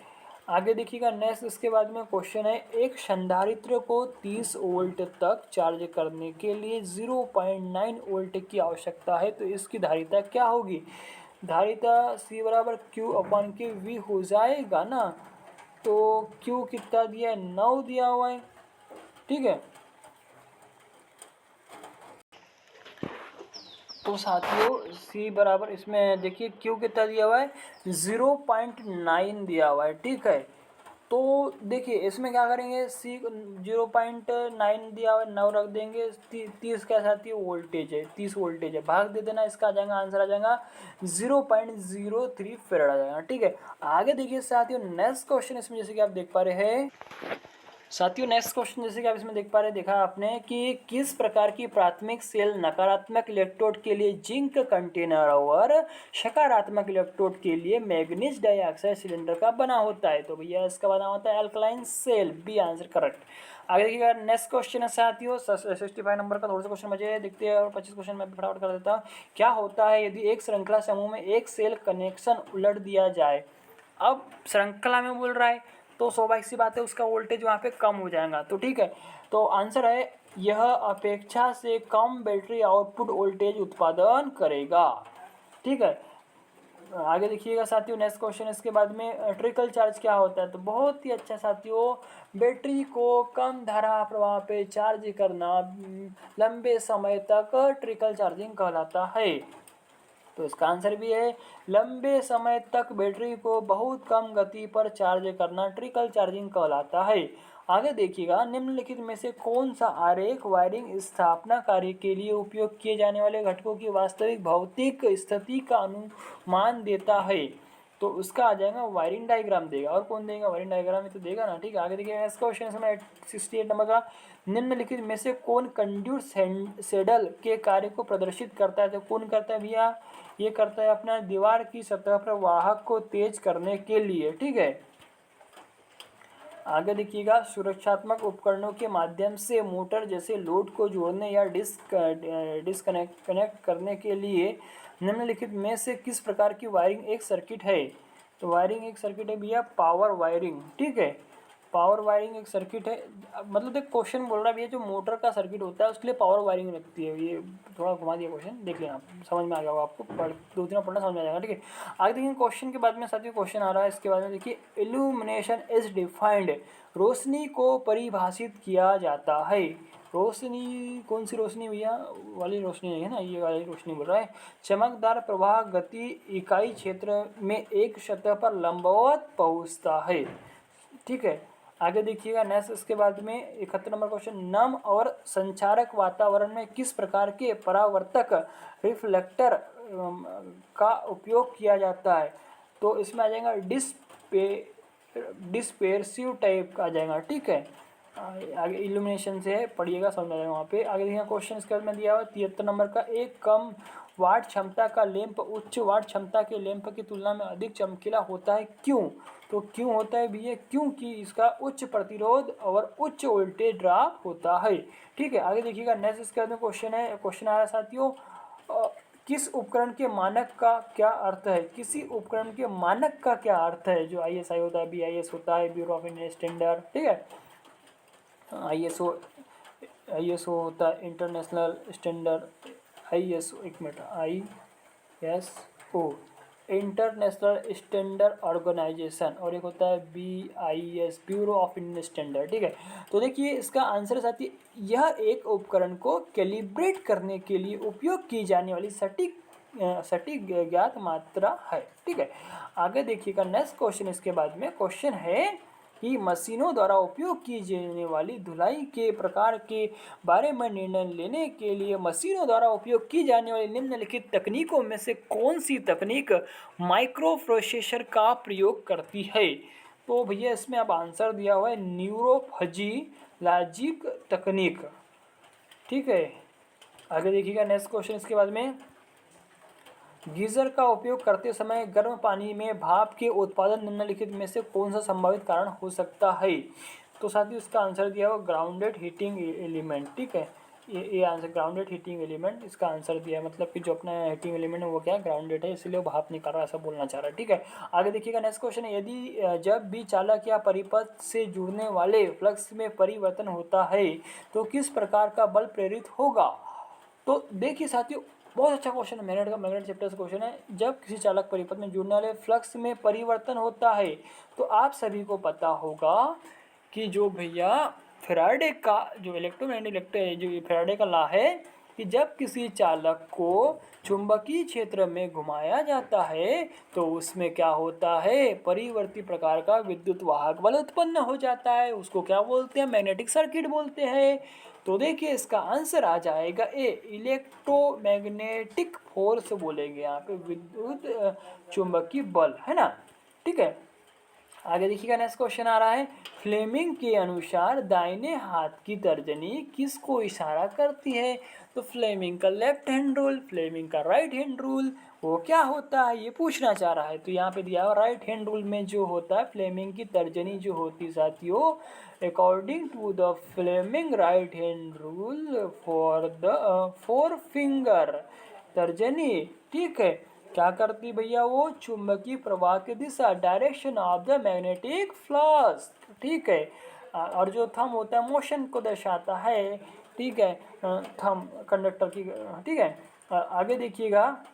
आगे देखिएगा नेक्स्ट, इसके बाद में क्वेश्चन है, एक संधारित्र को 30 वोल्ट तक चार्ज करने के लिए 0.9 वोल्ट की आवश्यकता है, तो इसकी धारिता क्या होगी। धारिता C बराबर Q/Q V हो जाएगा ना। तो Q कितना दिया है, 9 दिया हुआ है, ठीक है। तो साथियों C बराबर, इसमें देखिए Q कितना दिया हुआ है, 0.9 दिया हुआ है, ठीक है। तो देखिए इसमें क्या करेंगे, C 0.9 दिया हुआ है, 9 रख देंगे, 30 क्या साथियों वोल्टेज है, 30 वोल्टेज है, भाग दे देना, इसका आ जाएगा आंसर आ जाएगा 0.03 फेराड आ जाएगा, ठीक है। आगे देखिए साथियों नेक्स्ट क्वेश्चन, इसमें जैसे कि आप देख पा रहे हैं साथियों, नेक्स्ट क्वेश्चन जैसे कि आप इसमें देख पा रहे, देखा आपने कि किस प्रकार की प्राथमिक सेल नकारात्मक इलेक्ट्रोड के लिए जिंक कंटेनर और सकारात्मक इलेक्ट्रोड के लिए मैग्नीज डाइऑक्साइड सिलेंडर का बना होता है। तो भैया इसका बना होता है alkaline cell, B answer correct. आगे देखिएगा नेक्स्ट क्वेश्चन है साथियों 65 नंबर का, थोड़ा सा क्वेश्चन बचे देखते हैं, और 25 क्वेश्चन मैं फटाफट कर देता हूँ। क्या होता है यदि एक श्रृंखला समूह में एक सेल कनेक्शन उलट दिया जाए। अब श्रृंखला में बोल रहा है, तो स्वाभाविक सी बात है उसका वोल्टेज वहाँ पे कम हो जाएगा, तो ठीक है। तो आंसर है, यह अपेक्षा से कम बैटरी आउटपुट वोल्टेज उत्पादन करेगा, ठीक है। आगे देखिएगा साथियों नेक्स्ट क्वेश्चन, इसके बाद में ट्रिकल चार्ज क्या होता है। तो बहुत ही अच्छा साथियों, बैटरी को कम धारा प्रवाह पे चार्ज करना लंबे समय तक ट्रिकल चार्जिंग कहलाता है। तो इसका आंसर भी है, लंबे समय तक बैटरी को बहुत कम गति पर चार्ज करना ट्रिकल चार्जिंग कहलाता है। आगे देखिएगा, निम्नलिखित में से कौन सा आरेख वायरिंग स्थापना कार्य के लिए उपयोग किए जाने वाले घटकों की वास्तविक भौतिक स्थिति का अनुमान देता है। तो उसका आ जाएगा वायरिंग डायग्राम देगा, और कौन देगा, वायरिंग डायग्राम में तो देगा ना, ठीक है। आगे देखिए नेक्स्ट क्वेश्चन है 68 नंबर का, निम्नलिखित में से कौन कंड्यूट सेडल के कार्य को प्रदर्शित करता है। तो कौन करता है भैया, ये करता है अपना दीवार की सतह पर वाहक को तेज करने के लिए, ठीक है। आगे देखिएगा, सुरक्षात्मक उपकरणों के माध्यम से मोटर जैसे लोड को जोड़ने या डिस्कनेक्ट करने के लिए निम्नलिखित में से किस प्रकार की वायरिंग एक सर्किट है। तो वायरिंग एक सर्किट है भैया पावर वायरिंग, ठीक है। पावर वायरिंग एक सर्किट है, मतलब देख क्वेश्चन बोल रहा है भैया जो मोटर का सर्किट होता है उसके लिए पावर वायरिंग लगती है। ये थोड़ा घुमा दिया क्वेश्चन, देख लेना समझ में आ गया होगा आपको, दो तीन पढ़ना समझ में आ जाएगा। ठीक है, आगे देखिए क्वेश्चन के बाद में साथियों क्वेश्चन आ रहा है इसके बाद में, देखिए इल्यूमिनेशन इज डिफाइंड, रोशनी को परिभाषित किया जाता है। रोशनी कौन सी रोशनी भैया, वाली रोशनी नहीं है ना, ये वाली रोशनी बोल रहा है। चमकदार प्रवाह गति इकाई क्षेत्र में एक सतह पर लंबवत पहुंचता है। ठीक है, आगे देखिएगा नेक्स्ट इसके बाद में 71 नंबर क्वेश्चन, नम और संचारक वातावरण में किस प्रकार के परावर्तक रिफ्लेक्टर का उपयोग किया जाता है। तो इसमें आ जाएगा डिस्पेर्सिव टाइप का आ जाएगा। ठीक है, आगे इल्यूमिनेशन से है, पढ़िएगा समझ आ जाएगा वहाँ पे। आगे देखिए क्वेश्चन इसके बाद में दिया हुआ 73 नंबर का, एक कम वाट क्षमता का लैंप उच्च वाट क्षमता के लैंप की तुलना में अधिक चमकीला होता है, क्यों। तो क्यों होता है भैया, क्योंकि इसका उच्च प्रतिरोध और उच्च वोल्टेज ड्रॉप होता है। ठीक है, आगे देखिएगा नेक्स्ट इसके बाद में क्वेश्चन है, क्वेश्चन आ रहा है साथियों, किस उपकरण के मानक का क्या अर्थ है। किसी उपकरण के मानक का क्या अर्थ है, जो ISI होता है, BIS होता है, ब्यूरो ऑफ इंडियन स्टैंडर्ड। ठीक है, ISO होता है इंटरनेशनल स्टैंडर्ड, ISO एक minute ISO international standard organisation, और एक होता है BIS bureau of Indian standard. ठीक है, तो देखिए इसका आंसर साथी, यह एक उपकरण को कैलिब्रेट करने के लिए उपयोग की जाने वाली सटीक ज्ञात मात्रा है। ठीक है, आगे देखिएगा नेक्स्ट क्वेश्चन इसके बाद में क्वेश्चन है कि मशीनों द्वारा उपयोग की जाने वाली धुलाई के प्रकार के बारे में निर्णय लेने के लिए मशीनों द्वारा उपयोग की जाने वाली निम्नलिखित तकनीकों में से कौन सी तकनीक माइक्रो प्रोसेसर का प्रयोग करती है। तो भैया इसमें अब आंसर दिया हुआ है न्यूरोफजियोलॉजिक तकनीक। ठीक है, आगे देखिएगा नेक्स्ट क्वेश्चन इसके बाद में, गीजर का उपयोग करते समय गर्म पानी में भाप के उत्पादन निम्नलिखित में से कौन सा संभावित कारण हो सकता है। तो साथियों इसका आंसर दिया हुआ ग्राउंडेड हीटिंग एलिमेंट। ठीक है, ये आंसर ग्राउंडेड हीटिंग एलिमेंट इसका आंसर दिया है, मतलब कि जो अपना हीटिंग एलिमेंट है वो क्या ग्राउंडेड है, इसलिए वो भाप निकाल रहा है, ऐसा बोलना चाह रहा है। ठीक है, आगे देखिएगा नेक्स्ट क्वेश्चन है, यदि जब भी चालक या परिपथ से जुड़ने वाले फ्लक्स में परिवर्तन होता है तो किस प्रकार का बल प्रेरित होगा। तो देखिए साथियों बहुत अच्छा क्वेश्चन है, मैग्नेट चैप्टर से क्वेश्चन है, जब किसी चालक परिपथ में जुड़ने वाले फ्लक्स में परिवर्तन होता है तो आप सभी को पता होगा कि जो भैया फैराडे का जो इलेक्ट्रोमैग्नेटिक जो फैराडे का लॉ है कि जब किसी चालक को चुंबकीय क्षेत्र में घुमाया जाता है तो उसमें क्या होता है, परिवर्ती प्रकार का विद्युत वाहक बल उत्पन्न हो जाता है, उसको क्या बोलते हैं, मैग्नेटिक सर्किट बोलते हैं। तो देखिए इसका आंसर आ जाएगा ए, इलेक्ट्रोमैग्नेटिक फोर्स बोलेंगे यहाँ पे, विद्युत चुंबकीय बल है ना। ठीक है, आगे देखिएगा नेक्स्ट क्वेश्चन आ रहा है, फ्लेमिंग के अनुसार दाहिने हाथ की तर्जनी किसको इशारा करती है। तो फ्लेमिंग का लेफ्ट हैंड रूल, फ्लेमिंग का राइट हैंड रूल, वो क्या होता है ये पूछना चाह रहा है। तो यहाँ पे दिया हुआ राइट हैंड रूल में जो होता है फ्लेमिंग की तर्जनी जो होती है साथियों, according to the Fleming right hand rule for the four finger तर्जनी, ठीक है, क्या करती भैया, वो चुंबकीय प्रवाह की दिशा, direction of the magnetic flux. ठीक है, और जो थंब होता है मोशन को दर्शाता है। ठीक है, थंब कंडक्टर की। ठीक है, आगे देखिएगा,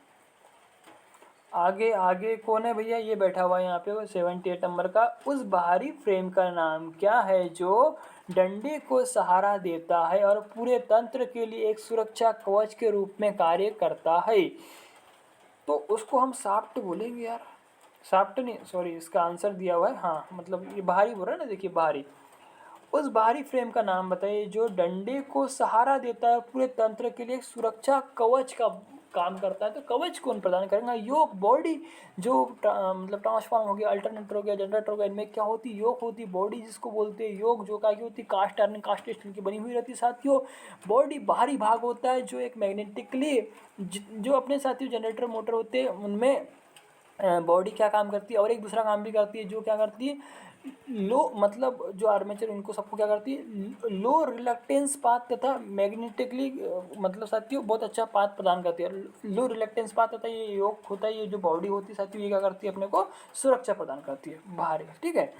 आगे आगे कौन है भैया, ये बैठा हुआ है यहाँ पे 78 नंबर का, उस बाहरी फ्रेम का नाम क्या है जो डंडे को सहारा देता है और पूरे तंत्र के लिए एक सुरक्षा कवच के रूप में कार्य करता है। तो उसको हम शाफ्ट बोलेंगे यार, शाफ्ट नहीं, सॉरी इसका आंसर दिया हुआ है, हाँ मतलब ये बाहरी बोल रहा है ना, देखिए बाहरी, उस बाहरी फ्रेम का नाम बताइए जो डंडे को सहारा देता है, पूरे तंत्र के लिए एक सुरक्षा कवच का काम करता है। तो कवच कौन प्रदान करेगा, योग बॉडी, जो मतलब ट्रांसफॉर्म हो गया, अल्टरनेटर हो गया, जनरेटर हो गया, इनमें क्या होती, योग होती, बॉडी जिसको बोलते हैं योग, जो क्या होती, कास्ट आयरन कास्ट स्टील की बनी हुई रहती है साथियों। बॉडी बाहरी भाग होता है जो एक मैग्नेटिकली जो अपने साथियों जनरेटर मोटर होते हैं उनमें बॉडी क्या काम करती है, और एक दूसरा काम भी करती है जो क्या करती है, लो मतलब जो आर्मेचर उनको सबको क्या करती है, लो रिलक्टेंस पाथ तथा मैग्नेटिकली मतलब साथियों बहुत अच्छा पाथ प्रदान करती है। लो रिलक्टेंस पाथ तथा ये योग होता है, ये जो बॉडी होती है साथियों ये क्या करती है, अपने को सुरक्षा प्रदान करती है बाहर। ठीक है,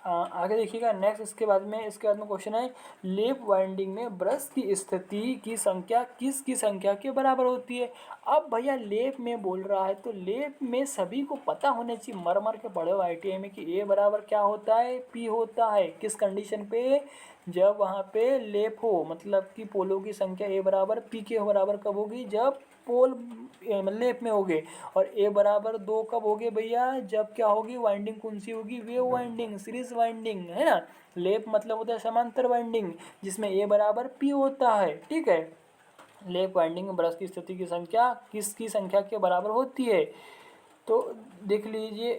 आगे देखिएगा नेक्स्ट, इसके बाद में क्वेश्चन है, लेप वाइंडिंग में ब्रश की स्थिति की संख्या किसकी संख्या के बराबर होती है। अब भैया लेप में बोल रहा है तो लेप में सभी को पता होने चाहिए, मर मर के पढ़े हो ITI में कि ए बराबर क्या होता है, पी होता है। किस कंडीशन पे, जब वहाँ पे लेप हो, मतलब कि पोलों की संख्या ए बराबर पी के बराबर कब होगी, जब पोल लेप में होगे। और ए बराबर 2 कब होगे भैया, जब क्या होगी, वाइंडिंग कौन सी होगी, वेव वाइंडिंग, सीरीज वाइंडिंग, है ना। लेप मतलब होता है समांतर वाइंडिंग, जिसमें ए बराबर पी होता है, ठीक है। लेप वाइंडिंग में ब्रश की स्थिति की संख्या किसकी संख्या के बराबर होती है। तो देख लीजिए,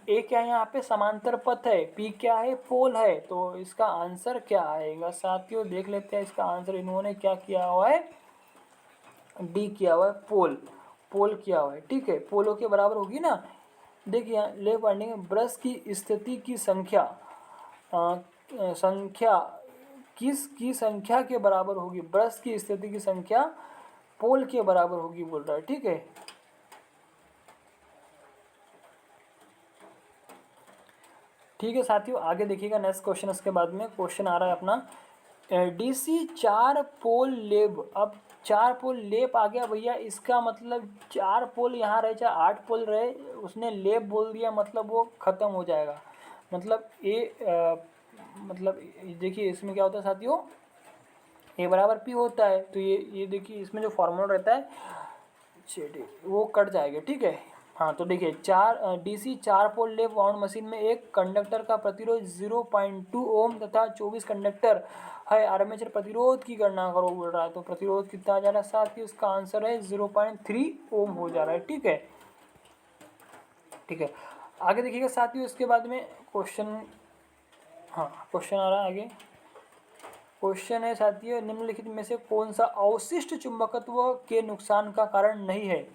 ए क्या है, यहाँ पे समांतर पथ है, पी क्या है, पोल है, तो इसका आंसर क्या आएगा साथियों, देख लेते हैं। इसका आंसर इन्होंने क्या किया हुआ है, डी किया हुआ है, पोल, पोल किया हुआ है, ठीक है। पोलो के बराबर होगी ना। देखिए यहाँ लेफ्ट वाइंडिंग में ब्रश की स्थिति की संख्या, संख्या किसकी संख्या के बराबर होगी, ब्रश की स्थिति की संख्या पोल के बराबर होगी बोल रहा है, ठीक है। ठीक है साथियों, आगे देखिएगा नेक्स्ट क्वेश्चन। इसके बाद में क्वेश्चन आ रहा है अपना, DC 4 पोल लेब। अब 4 पोल लेप आ गया भैया, इसका मतलब 4 पोल यहाँ रहे चाहे 8 पोल रहे, उसने लेप बोल दिया मतलब वो ख़त्म हो जाएगा। मतलब मतलब देखिए इसमें क्या होता है साथियों, ए बराबर पी होता है, तो ये देखिए इसमें जो फॉर्मूला रहता है चलिए वो कट जाएगा, ठीक है। हाँ तो देखिए DC 4 पोल लेप वाउंड मशीन में एक कंडक्टर का प्रतिरोध 0.2 ओम तथा 24 कंडक्टर है। आर्मेचर प्रतिरोध की गणना करो बोल रहा है, तो प्रतिरोध कितना आ जा रहा है साथियों, इसका आंसर है 0.3 ओम हो जा रहा है, ठीक है। ठीक है, आगे देखिएगा साथियों, इसके बाद में क्वेश्चन, हाँ क्वेश्चन आ रहा है आगे। क्वेश्चन है साथियों, निम्नलिखित में से कौन सा अवशिष्ट चुंबकत्व के नुकसान का कारण नहीं है।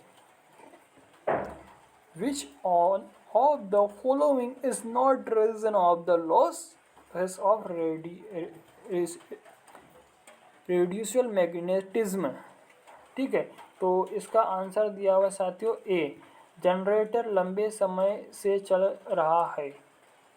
Which one of the following is not reason of the loss of radial magnetism, ठीक है। तो इसका आंसर दिया हुआ साथियों ए, जनरेटर लंबे समय से चल रहा है।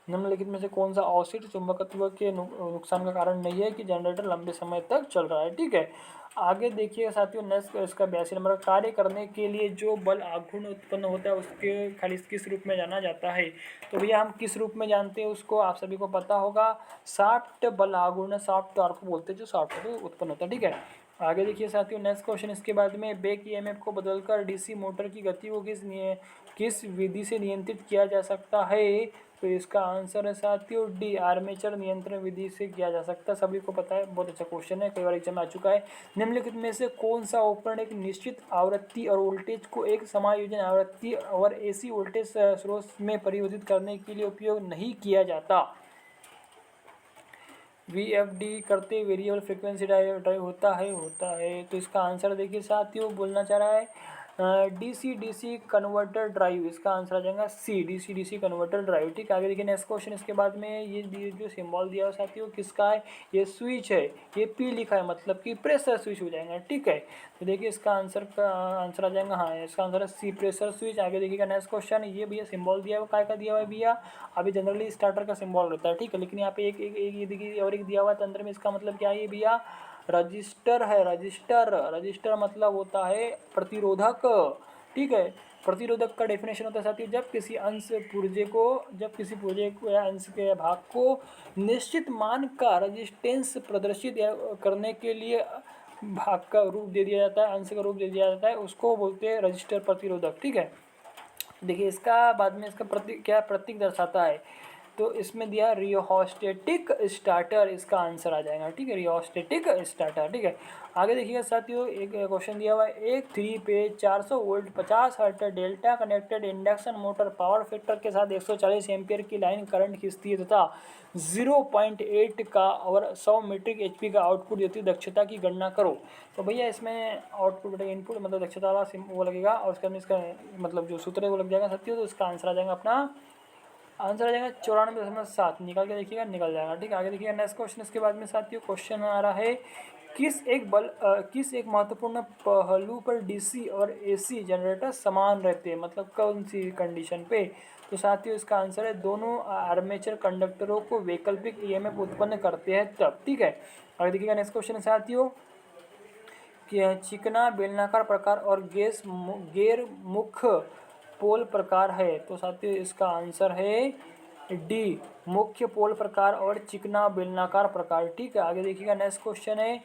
निम्नलिखित में से कौन सा अवशिष्ट चुंबकत्व के नुकसान का कारण नहीं है कि जनरेटर लंबे समय तक चल रहा है, ठीक है। आगे देखिए साथियों नेक्स्ट, इसका 82 नंबर, कार्य करने के लिए जो बल आघूर्ण उत्पन्न होता है उसके खाली किस रूप में जाना जाता है। तो भैया हम किस रूप में जानते हैं उसको, आप सभी को पता होगा, शाफ्ट बल आघूर्ण, शाफ्ट टॉर्क बोलते हैं जो शाफ्ट से उत्पन्न होता है, ठीक है। आगे देखिए साथियों नेक्स्ट क्वेश्चन, इसके बाद में बैक EMF को बदलकर DC मोटर की गति को किस विधि से नियंत्रित किया जा सकता है। तो इसका आंसर है साथियों डी, आर्मेचर नियंत्रण विधि से किया जा सकता है, सभी को पता है, बहुत अच्छा क्वेश्चन है, कई बार एग्जाम में आ चुका है। निम्नलिखित में से कौन सा उपकरण एक निश्चित आवृत्ति और वोल्टेज को एक समायोजन आवृत्ति और AC वोल्टेज स्रोत में परिवर्तित करने के लिए उपयोग नहीं किया जाता। VFD करते वेरिएबल फ्रिक्वेंसी ड्राइव होता है। तो इसका आंसर देखिए साथियों, बोलना चाह रहा है DC कन्वर्टर ड्राइव, इसका आंसर आ जाएगा सी, DC कन्वर्टर ड्राइव, ठीक है। आगे देखिए नेक्स्ट क्वेश्चन, इसके बाद में ये जो सिंबल दिया हुआ साथियों किसका है, ये स्विच है, ये P लिखा है मतलब कि प्रेशर स्विच हो जाएगा, ठीक है। तो देखिए इसका आंसर आ जाएगा, हाँ इसका आंसर है सी, प्रेशर स्विच। आगे देखिएगा नेक्स्ट क्वेश्चन, ये भैया सिंबल दिया हुआ काय का दिया हुआ है भैया, अभी जनरली स्टार्टर का सिंबल रहता है, ठीक है, लेकिन यहाँ पे एक ये देखिए और एक दिया हुआ है तंत्र में, इसका मतलब क्या है भैया, रजिस्टर है। रजिस्टर मतलब होता है प्रतिरोधक, ठीक है। प्रतिरोधक का डेफिनेशन होता है साथियों, जब किसी पुर्जे को या अंश के भाग को निश्चित मान का रेजिस्टेंस प्रदर्शित करने के लिए भाग का रूप दे दिया जाता है, अंश का रूप दे दिया जाता है, उसको बोलते हैं रजिस्टर प्रतिरोधक, ठीक है। देखिए इसका बाद में इसका प्रतीक दर्शाता है, तो इसमें दिया रियोस्टेटिक स्टार्टर, इसका आंसर आ जाएगा, ठीक है, रियोस्टेटिक स्टार्टर, ठीक है। आगे देखिएगा साथियों, एक क्वेश्चन दिया हुआ है, एक 3 page 400 volt 50 hertz delta connected induction motor power factor के साथ 140 एम्पियर की लाइन करंट खींचती है तथा 0.8 का और 100 मीट्रिक HP का आउटपुट देती है, दक्षता की गणना करो। तो भैया इसमें आउटपुट इनपुट मतलब दक्षता वाला वो लगेगा, और उसके बाद इसका मतलब जो सूत्र है वो लग जाएगा साथियों, तो इसका आंसर आ जाएगा अपना आंसर आ जाएगा 94.7। निकाल के देखिएगा, निकल जाएगा। ठीक है, आगे देखिएगा नेक्स्ट क्वेश्चन। इसके बाद में साथियों क्वेश्चन आ रहा है, किस एक महत्वपूर्ण पहलू पर डीसी और एसी जनरेटर समान रहते हैं, मतलब कौन सी कंडीशन पे? तो साथियों इसका आंसर है दोनों आर्मेचर कंडक्टरों को वैकल्पिक ईएमएफ उत्पन्न करते हैं तब। ठीक है, आगे देखिएगा नेक्स्ट क्वेश्चन साथियों, कि चिकना बेलनाकार प्रकार और गैर मुख्य पोल प्रकार है। तो साथियों इसका आंसर है डी, मुख्य पोल प्रकार और चिकना बेलनाकार प्रकार। ठीक है, आगे देखिएगा नेक्स्ट क्वेश्चन है,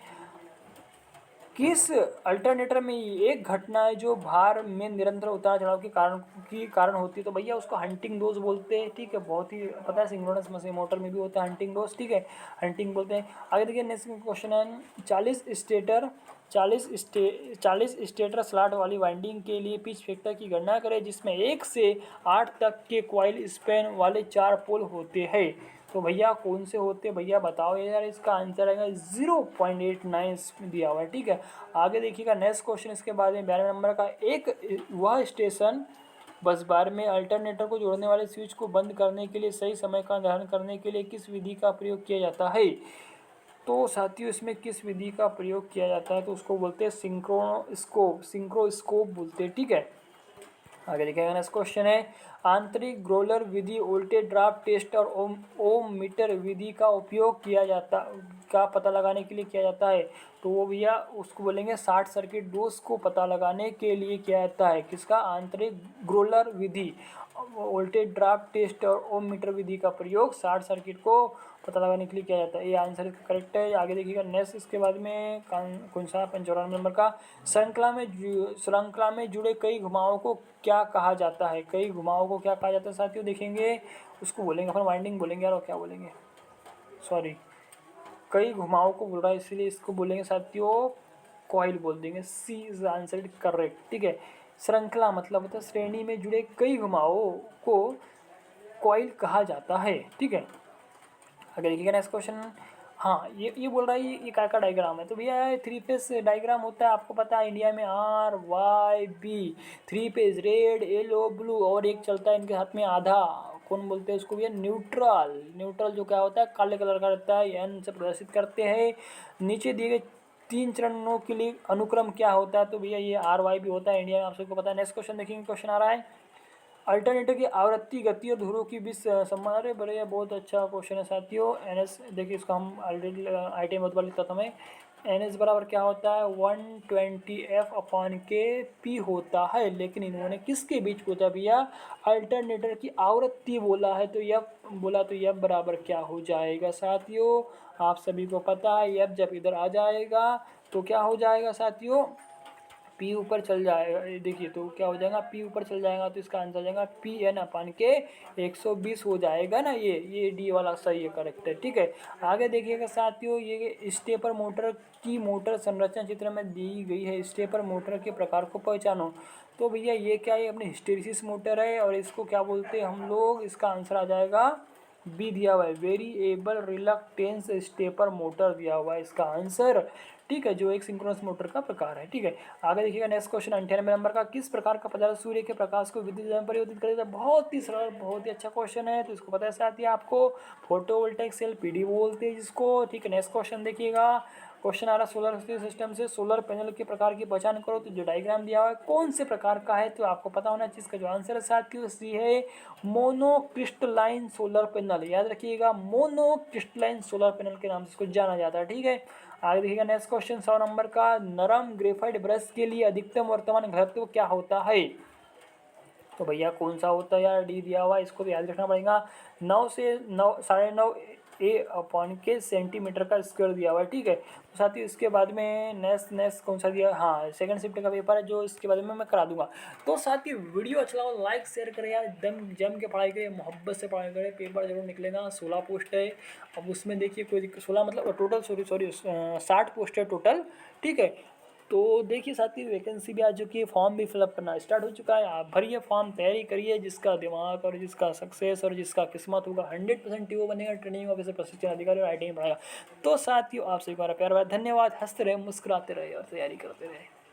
किस अल्टरनेटर में एक घटना है जो भार में निरंतर उतार चढ़ाव के कारण होती है? तो भैया उसको हंटिंग डोज बोलते हैं। ठीक है, बहुत ही पता है, सिंक्रोनस मशीन मोटर में भी होता है हंटिंग डोज। ठीक है, हंटिंग बोलते हैं। आगे देखिए नेक्स्ट क्वेश्चन है, 40 स्टेटर स्लॉट वाली वाइंडिंग के लिए पिच फैक्टर की गणना करें जिसमें 1 से 8 तक के कॉइल स्पैन वाले 4 पोल होते हैं। तो भैया कौन से होते हैं भैया बताओ यार। इसका आंसर आएगा 0.89 दिया हुआ है। ठीक है, आगे देखिएगा नेक्स्ट क्वेश्चन। इसके बाद में 92 नंबर का, एक वह स्टेशन बस बार में अल्टरनेटर को जोड़ने वाले स्विच को बंद करने के लिए सही समय का निर्धारण करने के लिए किस विधि का प्रयोग किया जाता है? तो साथियों इसमें किस विधि का प्रयोग किया जाता है? तो उसको बोलते हैं सिंक्रोस्कोप बोलते हैं। ठीक है, आगे देखिएगा नेक्स्ट क्वेश्चन है, आंतरिक ग्रोलर विधि, वोल्टेज ड्रॉप टेस्ट और ओम मीटर विधि का उपयोग का पता लगाने के लिए किया जाता है। तो वो भैया उसको बोलेंगे शॉर्ट सर्किट दोष को पता लगाने के लिए किया जाता है। किसका? आंतरिक ग्रोलर विधि, वोल्टेज ड्रॉप टेस्ट और ओम मीटर विधि का प्रयोग शॉर्ट सर्किट को पता लगाने के लिए किया जाता है। ये आंसर इसका करेक्ट है। आगे देखिएगा नेक्स्ट, इसके बाद में कौन सा 95 नंबर का, श्रृंखला में जुड़े कई घुमावों को क्या कहा जाता है? कई घुमावों को क्या कहा जाता है साथियों? देखेंगे, उसको बोलेंगे अपन वाइंडिंग बोलेंगे यार, और क्या बोलेंगे, सॉरी, कई घुमावों को बोल रहा है इसलिए इसको बोलेंगे साथियों कॉइल बोल देंगे। सी इज आंसर करेक्ट। ठीक है, श्रृंखला मतलब होता है श्रेणी में जुड़े कई घुमावों को कॉइल कहा जाता है। ठीक है, आगे देखिएगा नेक्स्ट क्वेश्चन। हाँ, ये बोल रहा है ये क्या का डायग्राम है? तो भैया 3 फेज डायग्राम होता है, आपको पता है इंडिया में RYB, 3 phase red yellow blue, और एक चलता है इनके हाथ में आधा, कौन बोलते हैं उसको भैया? न्यूट्रल जो क्या होता है काले कलर का रहता है, एन से प्रदर्शित करते हैं। नीचे दिए गए 3 चरणों के लिए अनुक्रम क्या होता है? तो भैया ये RYB होता है इंडिया में, आप सबको पता है। नेक्स्ट क्वेश्चन देखेंगे, क्वेश्चन आ रहा है, अल्टरनेटर की आवृत्ति, गति और ध्रुवों की बीच संबंध। अरे बड़े बहुत अच्छा क्वेश्चन है साथियों। NS देखिए, इसका हम ऑलरेडी ITM बहुत बार लिखता था मैं। NS बराबर क्या होता है? 120F/K होता है, लेकिन इन्होंने किसके बीच पूछा भैया? अल्टरनेटर की आवृत्ति बोला है, तो F बराबर क्या हो जाएगा साथियों? आप सभी को पता है F जब इधर आ जाएगा तो क्या हो जाएगा साथियों? P ऊपर चल जाएगा। देखिए तो क्या हो जाएगा? P ऊपर चल जाएगा, तो इसका आंसर जाएगा PN/K 120 हो जाएगा ना। ये D वाला सही है, करेक्ट है। ठीक है, आगे देखिएगा साथियों, ये स्टेपर मोटर की मोटर संरचना चित्र में दी गई है। स्टेपर मोटर के प्रकार को पहचानो। तो भैया ये क्या है? अपनी हिस्टेरिसिस मोटर है, और इसको क्या बोलते हैं हम लोग? इसका आंसर आ जाएगा बी दिया हुआ है, वेरिएबल रिलक्टेंस स्टेपर मोटर दिया हुआ है इसका आंसर। ठीक है, जो एक सिंक्रोनस मोटर का प्रकार है। ठीक है, आगे देखिएगा नेक्स्ट क्वेश्चन 98 नंबर का, किस प्रकार का पदार्थ सूर्य के प्रकाश को विद्युत में परिवर्तित करेगा? बहुत ही सरल, बहुत ही अच्छा क्वेश्चन है, तो इसको पता है साथ ही आपको, फोटोवोल्टाइक सेल PD बोलते हैं जिसको। ठीक है, नेक्स्ट क्वेश्चन देखिएगा, क्वेश्चन आ रहा है सोलर सिस्टम से सोलर पैनल के प्रकार की पहचान करो। तो जो डायग्राम दिया हुआ है कौन से प्रकार का है? तो आपको पता होना चाहिए। इसका जो आंसर है साथियों सी है, मोनोक्रिस्टलाइन सोलर पैनल। याद रखिएगा, मोनोक्रिस्टलाइन सोलर पैनल के नाम से इसको जाना जाता है। ठीक है, आगे देखिएगा नेक्स्ट क्वेश्चन 100 नंबर का, नरम ग्रेफाइट ब्रश के लिए अधिकतम वर्तमान घनत्व क्या होता है? तो भैया कौन सा होता है यार? D दिया हुआ है, इसको तो याद रखना पड़ेगा। 9 से 9.5 A/K सेंटीमीटर का स्क्वायर दिया हुआ है। ठीक है, तो साथ ही इसके बाद में नेक्स्ट कौन सा दिया? हाँ, सेकंड शिफ्ट का पेपर है, जो इसके बाद में मैं करा दूंगा। तो साथ ही वीडियो अच्छा लगा लाइक शेयर करें यार, एकदम जम के पढ़ाई करें, मोहब्बत से पढ़ाई करें। पेपर जरूर निकलेगा, 16 पोस्ट है। अब उसमें देखिए कोई 16 मतलब टोटल, सॉरी 60 पोस्ट है टोटल। ठीक है, तो देखिए साथी वैकेंसी भी आ चुकी है, फॉर्म भी फिलअप करना स्टार्ट हो चुका है। आप भरिए फॉर्म, तैयारी करिए। जिसका दिमाग और जिसका सक्सेस और जिसका किस्मत होगा 100% वो बनेगा ट्रेनिंग ऑफिसर, प्रशिक्षण अधिकारी और ITM पढ़ाएगा। तो साथियों आप सभी को प्यार, धन्यवाद। हंसते रहे, मुस्कुराते रहे और तैयारी करते रहे।